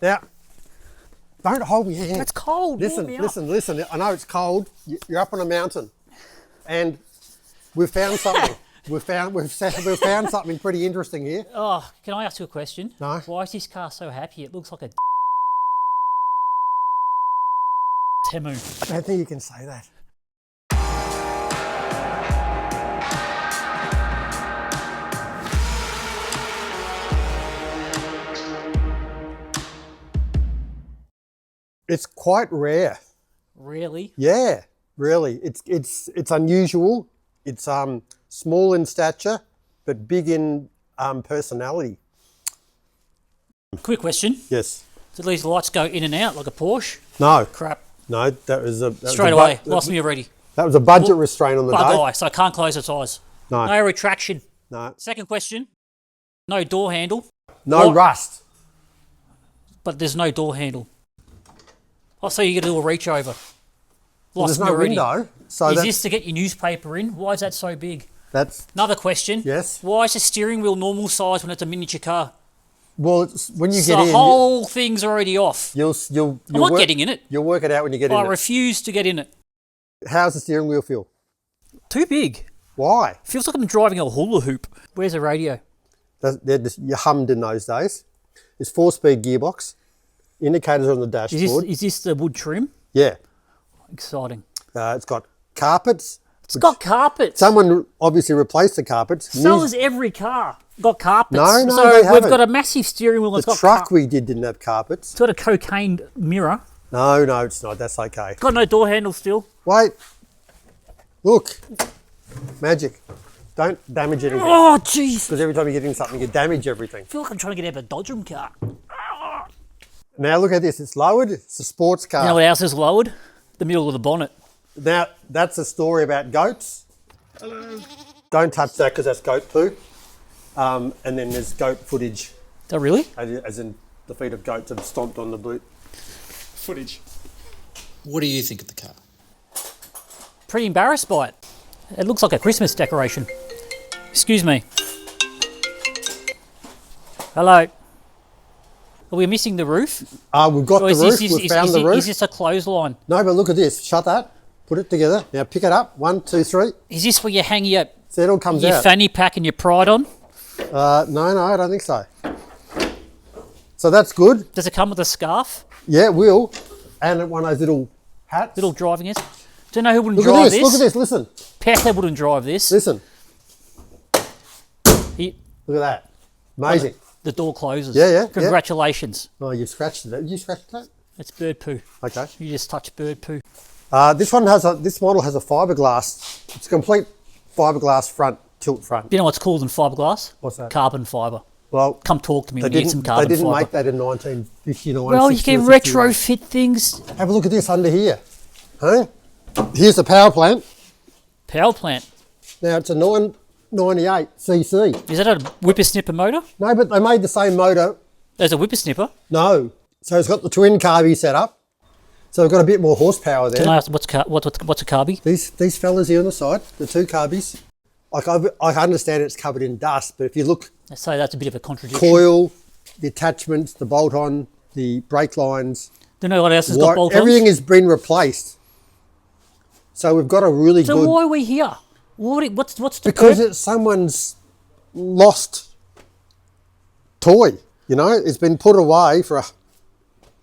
Now, don't hold me hand. It's cold. Listen. I know it's cold. You're up on a mountain, and we've found something. we've found something pretty interesting here. Oh, can I ask you a question? No. Why is this car so happy? It looks like a Temu. I don't think you can say that. It's quite rare. Really? Yeah, really. It's unusual. It's small in stature, but big in personality. Quick question. Yes. Do these lights go in and out like a Porsche? No. Crap. No, that was a... Straight away. Lost me already. That was a budget restraint on the day. Bugeye, so I can't close its eyes. No. No retraction. No. Second question. No door handle. No rust. But there's no door handle. Oh, so you get a little reach over. Well, there's no window. So is this to get your newspaper in? Why is that so big? That's... Another question. Yes. Why is the steering wheel normal size when it's a miniature car? Well, when you get in... The whole thing's already off. I'm not getting in it. You'll work it out when you get in it. I refuse to get in it. How's the steering wheel feel? Too big. Why? Feels like I'm driving a hula hoop. Where's the radio? You hummed in those days. It's 4-speed gearbox. Indicators on the dashboard. Is this the wood trim? Yeah. Exciting. It's got carpets. It's got carpets. Someone obviously replaced the carpets. So has every car got carpets. No, so they haven't. we've got a massive steering wheel. The truck we didn't have carpets. It's got a cocaine mirror. No, it's not. That's okay. It's got no door handle still. Wait. Look. Magic. Don't damage anything. Oh, jeez. Because every time you get in something, you damage everything. I feel like I'm trying to get out of a Dodgem car. Now look at this. It's lowered. It's a sports car. You know what else is lowered? The middle of the bonnet. Now, that's a story about goats. Hello. Don't touch that because that's goat poo. And then there's goat footage. Is that really? As in the feet of goats have stomped on the boot. Footage. What do you think of the car? Pretty embarrassed by it. It looks like a Christmas decoration. Excuse me. Hello. Are we missing the roof? We've got the roof. We've found the roof. Is this a clothesline? No, but look at this. Shut that. Put it together. Now pick it up. 1, 2, 3. Is this where you hang your See, it all comes out. fanny pack and your pride on? No, I don't think so. So that's good. Does it come with a scarf? Yeah, it will. And one of those little hats. Little driving it. Do you know who wouldn't Look drive at this. this? Look at this. Listen. Pecker wouldn't drive this. Listen. He, Look at that. Amazing. the door closes. Yeah. Congratulations. Oh, you've scratched it. You scratched that? It's bird poo. Okay. You just touched bird poo. This model has a fiberglass. It's a complete fiberglass front, tilt front. You know what's cooler than fiberglass? What's that? Carbon fibre. Well, Come talk to me when you get some carbon They didn't fibre. make that in 1959. Well, you can retrofit things. Have a look at this under here. Huh? Here's the power plant. Power plant. Now it's a 998cc. Is that a whippersnipper motor? No, but they made the same motor. There's a whippersnipper. No. So it's got the twin Carbi set up. So we've got a bit more horsepower there. Can I ask what's a Carbi? These fellas here on the side, the two Carbis. Like I understand it's covered in dust, but if you look, Let's say that's a bit of a contradiction. coil, the attachments, the bolt-on, the brake lines, Do you know what else has got bolt-ons? everything has been replaced. So we've got a really So good... why are we here? What's the Because it's someone's lost toy, you know? It's been put away for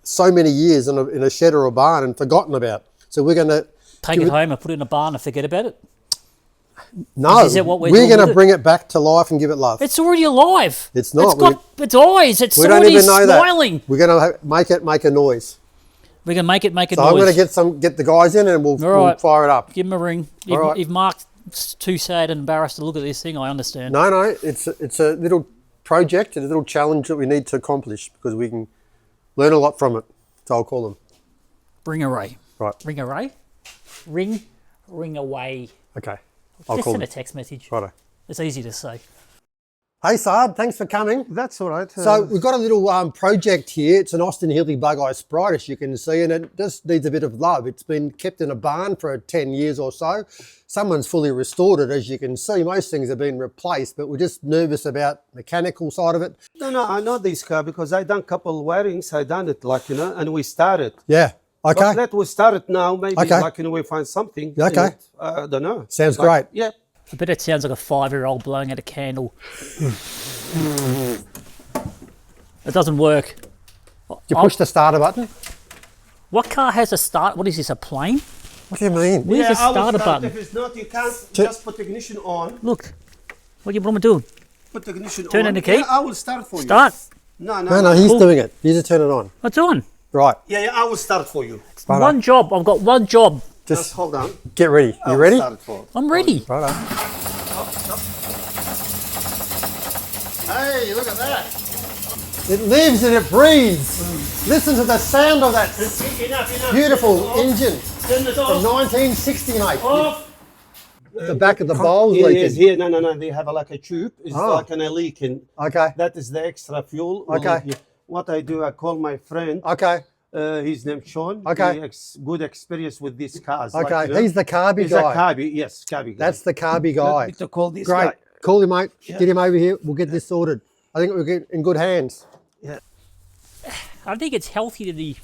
so many years in a shed or a barn and forgotten about. So we're going to... Take it home and put it in a barn and forget about it? No, Is that what we're we're doing going to with bring it back to life and give it love. It's already alive. It's not. It's got its eyes. It's We don't already even know smiling. that. We're going to make it make a noise. We're going to make it make a So noise. I'm going to get the guys in and we'll fire it up. Give him a ring. All right. If Mark's too sad and embarrassed to look at this thing, I understand. No, it's a little project, a little challenge that we need to accomplish because we can learn a lot from it. So I'll call them. Ring array. Right. Ring array? Ring away. Okay. I'll Just call send them. a text message. Righto. It's easy to say. Hey, Saad, thanks for coming. That's all right. So we've got a little project here. It's an Austin Healey bugeye sprite, as you can see, and it just needs a bit of love. It's been kept in a barn for 10 years or so. Someone's fully restored it, as you can see. Most things have been replaced, but we're just nervous about mechanical side of it. no, I know this car because I done couple wirings. I done it and we started. Yeah, okay. But let we start it now. Maybe Okay. we find something. Okay. I don't know. Sounds great. Yeah. I bet it sounds like a 5-year-old blowing out a candle. It doesn't work. You push the starter button? What car has a start? What is this, a plane? What do you mean? Where's the I will starter start. button? If it's not, you can't just put the ignition on. Look, what am I doing? Put the ignition Turn on. in the key? Yeah, I will start for you. Start. No, he's doing it. You just turn it on. It's on. Right. Yeah, I will start for you. Righto. One job. I've got one job. Just hold on. Get ready. I You will ready? start it for I'm ready. Righto. Hey, look at that. It lives and it breathes. Listen to the sound of that Enough. beautiful engine Turn it from off. 1960, mate. Off. The back of the bowl's Here, leaking. here. No. They have like a tube. It's Oh. like a leaking. Okay, That is the extra fuel. Okay. What I do, I call my friend. okay, His name Shawn. Okay. He good experience with these cars. okay. He's the Carbi He's guy. a Carbi. Yes, Carbi guy. That's the Carbi Let guy. me to call this Great. guy. Call him, mate. Yeah. Get him over here. We'll get this sorted. I think we're in good hands. Yeah. I think it's healthy to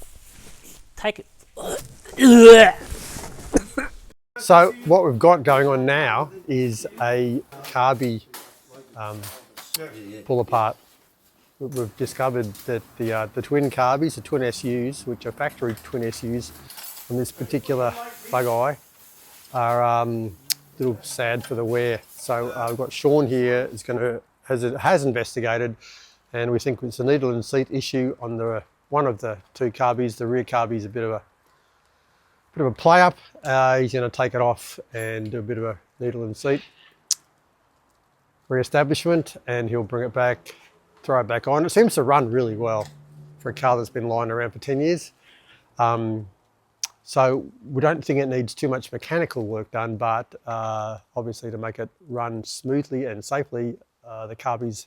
take it. So what we've got going on now is a Carbi pull apart. We've discovered that the twin Carbis, the twin SUs, which are factory twin SUs on this particular bugeye, are a little sad for the wear. So I've got Shawn here has investigated, and we think it's a needle and seat issue on one of the two Carbis. The rear Carbi is a bit of a play up. He's going to take it off and do a bit of a needle and seat re-establishment, and he'll bring it back, throw it back on. It seems to run really well for a car that's been lying around for 10 years. So we don't think it needs too much mechanical work done, but obviously to make it run smoothly and safely, the Carbis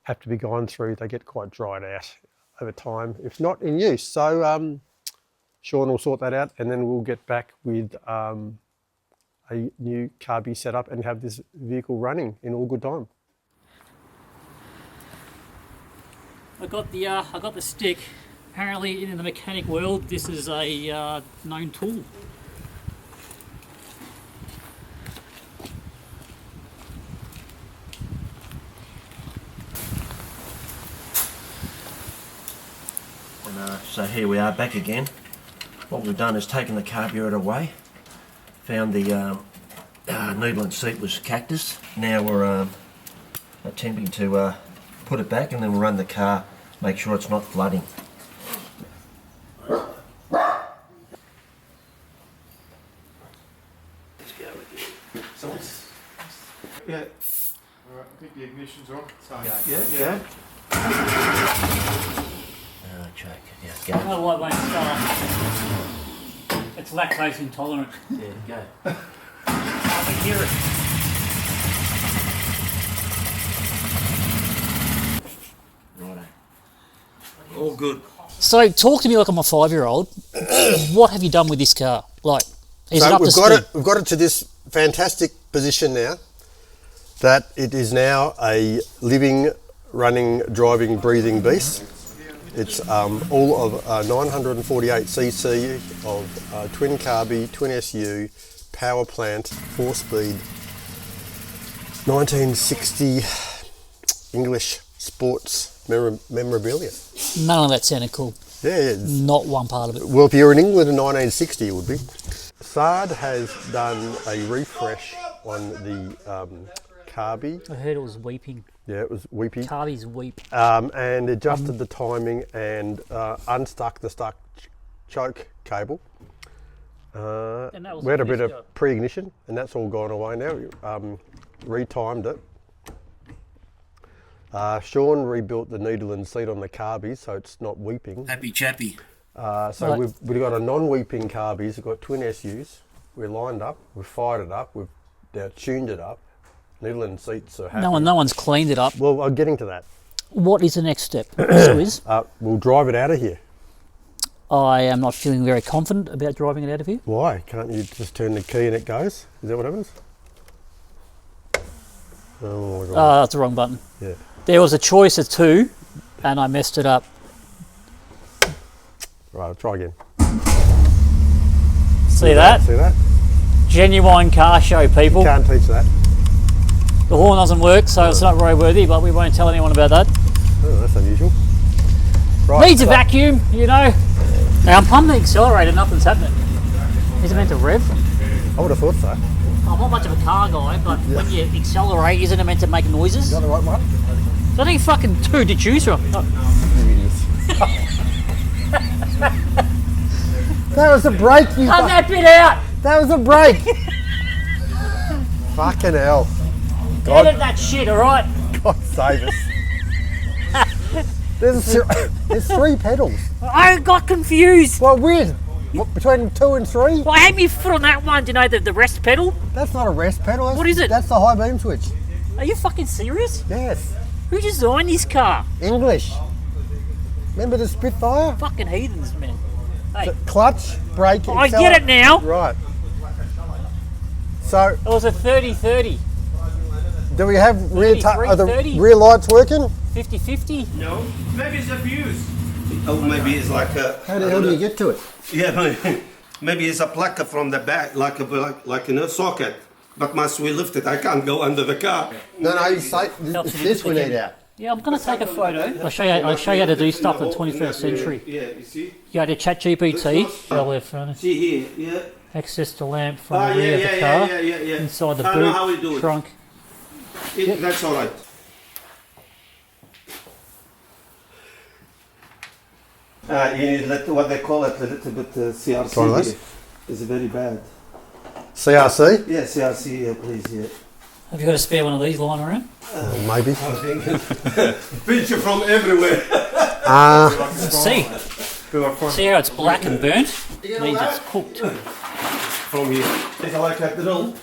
have to be gone through. They get quite dried out over time, if not in use. So Shawn will sort that out, and then we'll get back with a new Carbi setup and have this vehicle running in all good time. I got the stick. Apparently, in the mechanic world, this is a known tool. And so here we are back again. What we've done is taken the carburetor away, found the needle and seat was cactus. Now we're attempting to put it back, and then we'll run the car, make sure it's not flooding. Let's go with you. So what's... Yeah. Alright, I think the ignition's on. So Yeah. Oh, joke. I Yeah, don't know why it won't start. It's lactose intolerant. go. Yeah, go. I can hear it. Righto. All good. So, talk to me like I'm a 5-year-old. What have you done with this car? Like, is it So up to speed? we've got it to this fantastic position now that it is now a living, running, driving, breathing beast. It's all of 948cc of twin Carbi, twin SU, power plant, 4-speed, 1960 English sports memorabilia. None of that sounded cool. Yeah. Not one part of it. Well, if you're in England in 1960, it would be. Saad has done a refresh on the Carbi. I heard it was weeping. Yeah, it was weepy. Carbi's weep. And adjusted the timing and unstuck the stuck choke cable. And that was We had a bit finished of up. pre-ignition, and that's all gone away now. Retimed it. Shawn rebuilt the needle and seat on the Carbi, so it's not weeping. Happy chappy. So Right. we've got a non-weeping Carbis. We've got twin SUs. We're lined up. We've fired it up. We've now tuned it up. Needle seats are happy. No one's cleaned it up. Well, I'm getting to that. What is the next step, Swizz? We'll drive it out of here. I am not feeling very confident about driving it out of here. Why? Can't you just turn the key and it goes? Is that what happens? Oh my god. Oh, that's the wrong button. Yeah. There was a choice of 2, and I messed it up. Right, I'll try again. See that? See that? Genuine car show, people. Can't teach that. The horn doesn't work, so it's not roadworthy, but we won't tell anyone about that. Oh, that's unusual. Right, Needs a vacuum, you know. Now I'm pumping the accelerator, nothing's happening. Is it meant to rev? I would have thought so. I'm not much of a car guy, but when you accelerate, isn't it meant to make noises? Is that the right one? There's only fucking 2 to choose from. Oh. That was a brake, you Cut that bit out! That was a brake! Fucking hell. Edit that shit, alright? God save us. There's 3 pedals. I got confused. Well, weird. What, between 2 and 3? Well, I had my foot on that one, do you know, the rest pedal? That's not a rest pedal. What is it? That's the high beam switch. Are you fucking serious? Yes. Who designed this car? English. Remember the Spitfire? Fucking heathens, man. Hey, Clutch, brake, I get it now. Right. So, It was a 30-30, do we have are the 30. rear lights working? 50-50. No, maybe it's a fuse. Oh, maybe it's like a. How the hell do you get to it? Yeah, maybe it's a plug from the back, like in a socket. But once we lift it, I can't go under the car. No, you say Helps it's you this we lift need it. out. Yeah, I'm going to take a photo. I'll show you how to do stuff in the 21st century. Yeah, you see? You go to ChatGPT, left front, See here, yeah. access the lamp from the rear of the car, yeah. inside the I know how we do boot, it. trunk. That's all right. You need what they call it a little bit CRC. Try this? Here. It's very bad. CRC? Yeah, CRC, yeah, please, yeah. Have you got a spare one of these lying around? Maybe. Picture from everywhere. Let's see. See how it's black and burnt? Means it's cooked. From here. It's like a drill.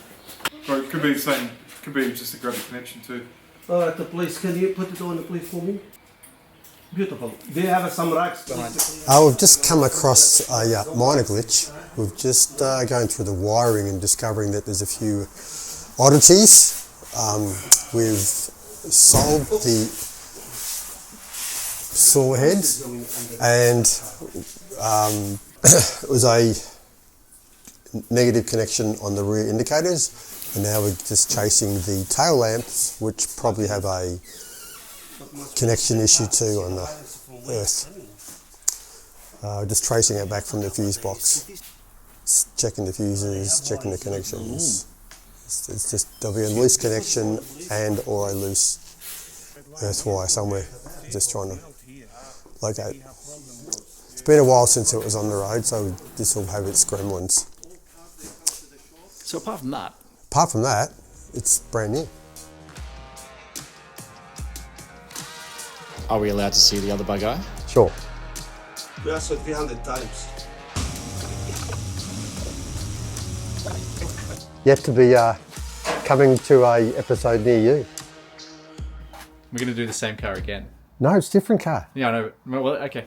Well, it could be the same. It could be just a grab connection too. Alright, please, can you put it on the plate for me? Beautiful. Do you have some racks behind? We've just come across a minor glitch. We've just going through the wiring and discovering that there's a few oddities. We've solved the saw heads, and it was a negative connection on the rear indicators, and now we're just chasing the tail lamps, which probably have a connection issue too on the earth. Just tracing it back from the fuse box, checking the fuses, checking the connections. It's just there'll be a loose connection and or a loose earth wire somewhere. Just trying to locate. It's been a while since it was on the road, so this will have its gremlins. So apart from that, it's brand new. are we allowed to see the other bugeye? Sure. We asked it 300 times. Yet to be coming to a episode near you. We're going to do the same car again. No, it's a different car. Yeah, I know. Well, okay.